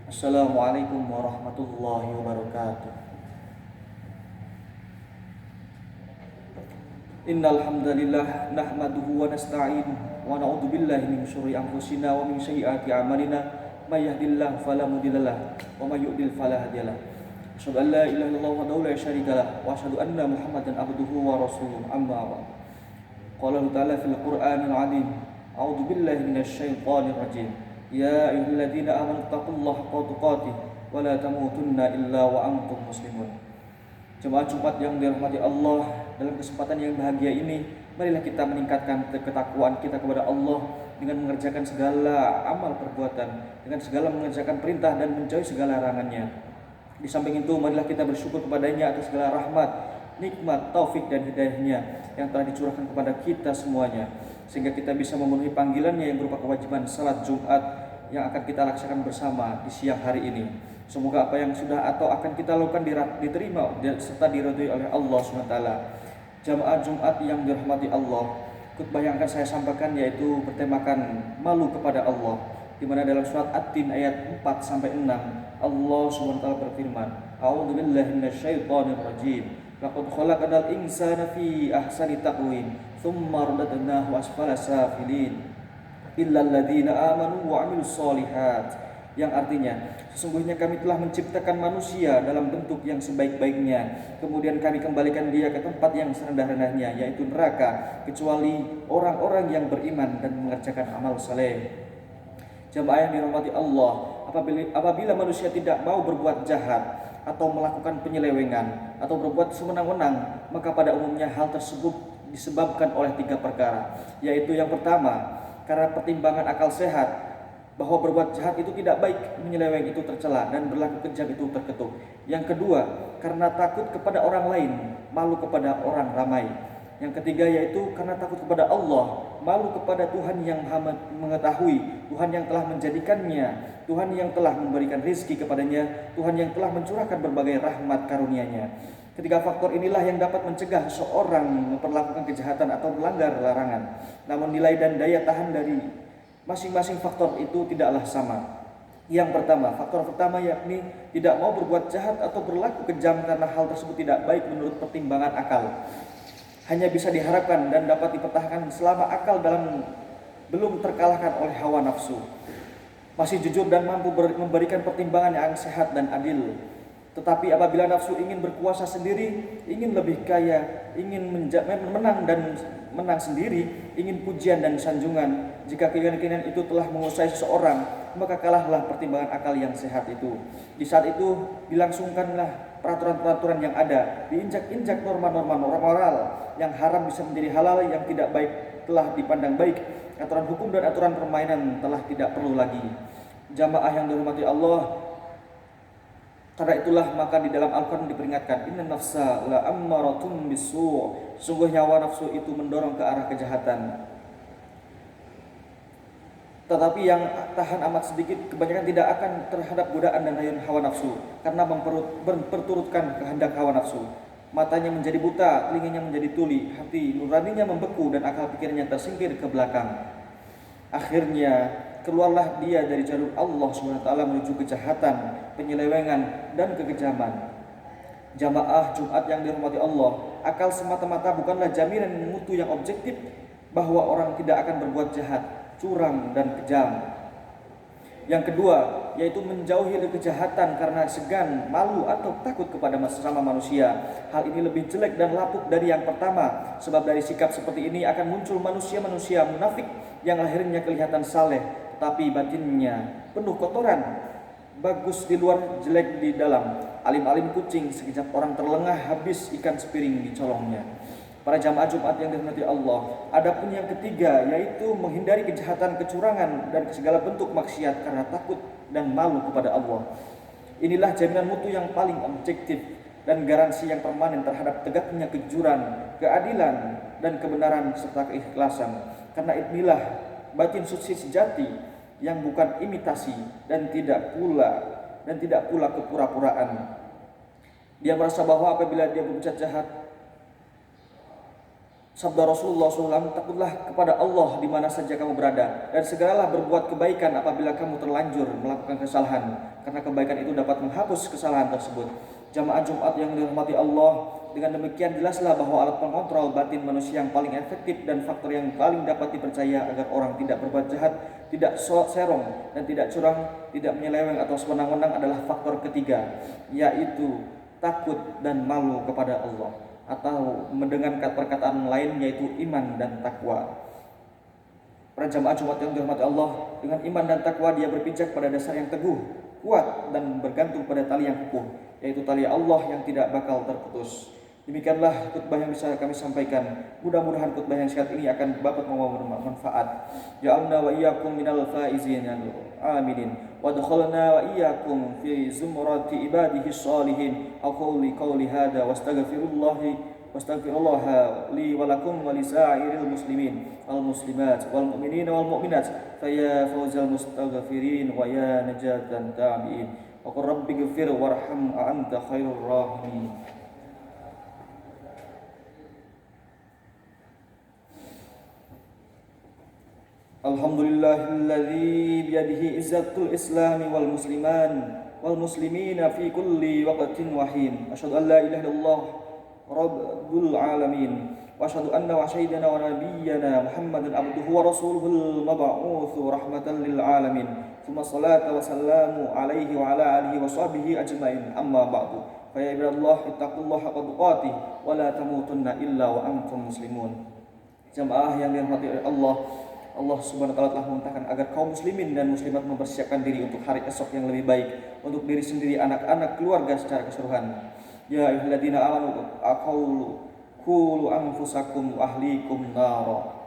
Assalamualaikum warahmatullahi wabarakatuh. Innal hamdalillah nahmaduhu wa nasta'inuhu wa na'udzu billahi min syururi anfusina wa min sayyiati a'malina may yahdihillahu fala mudhillalah wa may yudlil fala hadiyalah. Asyhadu an la ilaha illallah wahdahu la syarikalah wa asyhadu anna Muhammadan abduhu wa rasuluh. Amma ba'd. Qala ta'ala fil Qur'anil 'azim. A'udzu billahi minasy syaithanir rajim. Ya ayyuhalladzina amanu taqullaha haqqa tuqatih wa la tamutunna illa wa antum muslimun. Jemaah Jumat yang dirahmati Allah, dalam kesempatan yang bahagia ini, marilah kita meningkatkan ketakwaan kita kepada Allah dengan mengerjakan segala amal perbuatan, dengan segala mengerjakan perintah dan menjauhi segala larangannya. Di samping itu, marilah kita bersyukur kepadanya atas segala rahmat, nikmat, taufik dan hidayahnya yang telah dicurahkan kepada kita semuanya, sehingga kita bisa memenuhi panggilannya yang berupa kewajiban salat Jumat yang akan kita laksanakan bersama di siang hari ini. Semoga apa yang sudah atau akan kita lakukan diterima serta diridhoi oleh Allah SWT. Jamaah Jumat yang dirahmati Allah, khutbah yang akan saya sampaikan yaitu bertemakan malu kepada Allah, di mana dalam surat At-Tin ayat 4 sampai 6 Allah SWT berfirman, A'udzu billahi minasyaitonir rajim. Laqad khalaqnal insana fi ahsani taqwim, tsumma radadnahu asfala safilin. Illal ladzina amanu wa 'amilus sholihat, yang artinya sesungguhnya kami telah menciptakan manusia dalam bentuk yang sebaik-baiknya, kemudian kami kembalikan dia ke tempat yang serendah-rendahnya, yaitu neraka, kecuali orang-orang yang beriman dan mengerjakan amal saleh. Jamaah yang dirahmati Allah, apabila manusia tidak mau berbuat jahat atau melakukan penyelewengan atau berbuat sewenang-wenang, maka pada umumnya hal tersebut disebabkan oleh 3 perkara, yaitu yang pertama, karena pertimbangan akal sehat bahwa berbuat jahat itu tidak baik, menyeleweng itu tercela, dan berlaku kejam itu terketuk. Yang kedua, karena takut kepada orang lain, malu kepada orang ramai. Yang ketiga yaitu karena takut kepada Allah, malu kepada Tuhan yang Maha mengetahui, Tuhan yang telah menjadikannya, Tuhan yang telah memberikan rizki kepadanya, Tuhan yang telah mencurahkan berbagai rahmat karunia-Nya. Ketiga faktor inilah yang dapat mencegah seseorang memperlakukan kejahatan atau melanggar larangan. Namun nilai dan daya tahan dari masing-masing faktor itu tidaklah sama. Yang pertama, faktor pertama yakni tidak mau berbuat jahat atau berlaku kejam karena hal tersebut tidak baik menurut pertimbangan akal. Hanya bisa diharapkan dan dapat dipertahankan selama akal belum terkalahkan oleh hawa nafsu, masih jujur dan mampu memberikan pertimbangan yang sehat dan adil. Tetapi apabila nafsu ingin berkuasa sendiri, ingin lebih kaya, ingin menang dan menang sendiri, ingin pujian dan sanjungan, jika keyakinan itu telah menguasai seseorang, maka kalahlah pertimbangan akal yang sehat itu. Di saat itu dilangsungkanlah peraturan-peraturan yang ada, diinjak-injak norma-norma moral yang haram bisa menjadi halal, yang tidak baik telah dipandang baik, aturan hukum dan aturan permainan telah tidak perlu lagi. Jamaah yang dirahmati Allah, karena itulah maka di dalam Al-Quran diperingatkan, inna nafsa la ammaratun bisu', sungguhnya hawa nafsu itu mendorong ke arah kejahatan. Tetapi yang tahan amat sedikit kebanyakan tidak akan terhadap godaan dan rayuan hawa nafsu, karena memperturutkan kehendak hawa nafsu. Matanya menjadi buta, telinganya menjadi tuli, hati nuraninya membeku dan akal pikirannya tersingkir ke belakang. Akhirnya keluarlah dia dari jalur Allah SWT menuju kejahatan, penyelewengan, dan kekejaman. Jamaah Jumat yang dirahmati Allah, akal semata-mata bukanlah jaminan mutu yang objektif bahwa orang tidak akan berbuat jahat, curang, dan kejam. Yang kedua, yaitu menjauhi dari kejahatan karena segan, malu, atau takut kepada sesama manusia. Hal ini lebih jelek dan lapuk dari yang pertama, sebab dari sikap seperti ini akan muncul manusia-manusia munafik yang lahirnya kelihatan saleh, tapi batinnya penuh kotoran, bagus di luar, jelek di dalam. Alim-alim kucing, sekejap orang terlengah, habis ikan sepiring dicolongnya. Para jamaah Jumat yang dirahmati Allah, adapun yang ketiga yaitu menghindari kejahatan, kecurangan, dan segala bentuk maksiat karena takut dan malu kepada Allah. Inilah jaminan mutu yang paling objektif dan garansi yang permanen terhadap tegaknya kejujuran, keadilan, dan kebenaran serta keikhlasan. Karena inilah batin suci sejati yang bukan imitasi dan tidak pula kepura-puraan. Dia merasa bahwa apabila dia berbuat jahat, Sabda Rasulullah SAW, takutlah kepada Allah di mana saja kamu berada, dan segeralah berbuat kebaikan apabila kamu terlanjur melakukan kesalahan, karena kebaikan itu dapat menghapus kesalahan tersebut. Jamaah Jumat yang dirahmati Allah, dengan demikian jelaslah bahwa alat pengontrol batin manusia yang paling efektif dan faktor yang paling dapat dipercaya agar orang tidak berbuat jahat, tidak serong, dan tidak curang, tidak menyeleweng atau sewenang-wenang adalah faktor ketiga, yaitu takut dan malu kepada Allah, atau dengan perkataan lain yaitu iman dan takwa. Para jamaah Jumat yang dirahmati Allah, dengan iman dan takwa dia berpijak pada dasar yang teguh, kuat, dan bergantung pada tali yang kukuh, yaitu tali Allah yang tidak bakal terputus. Demikianlah khutbah yang bisa kami sampaikan. Mudah-mudahan khutbah yang singkat ini akan dapat membawa manfaat. Ja'alna wa iyyakum minal faizin. Aminin. Wa adkhalna wa iyyakum fi zumrati ibadihi shalihin. Aqulu qawli hadza wastaghfirullah li wa lakum wa lisa'iril muslimin wal muslimat wal mu'minina wal mu'minat. Faya fawzal mustaghfirin wa ya najatan tabi'in. Wa qur rabbighfir warham anta khairur rahimin. Alhamdulillahilladzi biyadihi izzatul islami wal muslimina fi kulli waqtin wa hin. Asyhadu an la ilaha illallah rabbul alamin wa asyhadu anna sayyidana wa nabiyyana Muhammadan abduhu wa rasuluhul mab'utsu rahmatan lil alamin. Tsumma shalatu wa salamu alaihi wa ala alihi wa sahbihi ajmain. Amma ba'du. Fa ya ibadallah ittaqullaha haqqa tuqatih wa la tamutunna illa wa antum muslimun. Jamaah yang dirahmati oleh Allah Subhanahu wa taala telah memerintahkan agar kaum muslimin dan muslimat mempersiapkan diri untuk hari esok yang lebih baik untuk diri sendiri, anak-anak, keluarga secara keseluruhan. Ya ayyuhalladzina amanu qulu anfusakum wa ahlikum nara.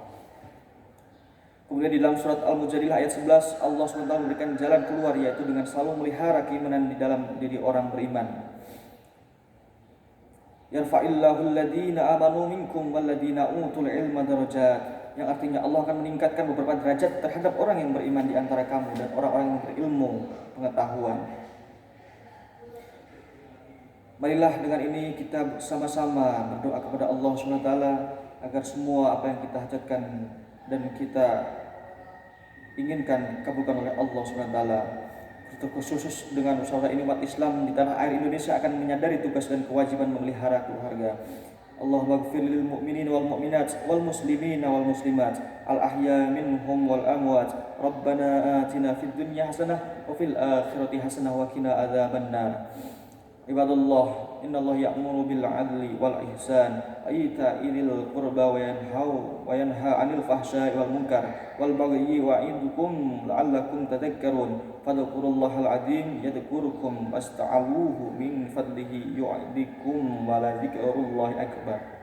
Kemudian di dalam surat Al-Mujadilah ayat 11 Allah SWT memberikan jalan keluar, yaitu dengan selalu melihara keimanan di dalam diri orang beriman. Yarfa'illahu alladhina amanu minkum walladhina utul ilma darajat, yang artinya Allah akan meningkatkan beberapa derajat terhadap orang yang beriman di antara kamu dan orang-orang yang berilmu pengetahuan. Marilah dengan ini kita sama-sama berdoa kepada Allah SWT agar semua apa yang kita hajatkan dan kita inginkan kabulkan oleh Allah SWT. Terkhusus dengan usaha ini umat Islam di tanah air Indonesia akan menyadari tugas dan kewajiban memelihara keluarga. Allahumma ighfir lil mu'minin wal mu'minat wal muslimin wal muslimat al ahya minhum wal amwat. Rabbana atina fid dunya hasanah wa fil akhirati hasanah wa qina adzabannar. Ibadallah, innallaha ya'muru bil 'adli wal ihsan wa ita'i dzil qurba wa yanha 'anil fahsya'i wal munkar wal bagyi wa'idukum la'allakum tadhakkarun. Fadhkurullahal 'azim yadhkurukum wasta'aluhu min fadlihi yu'dikum wa la dzikrullahi akbar.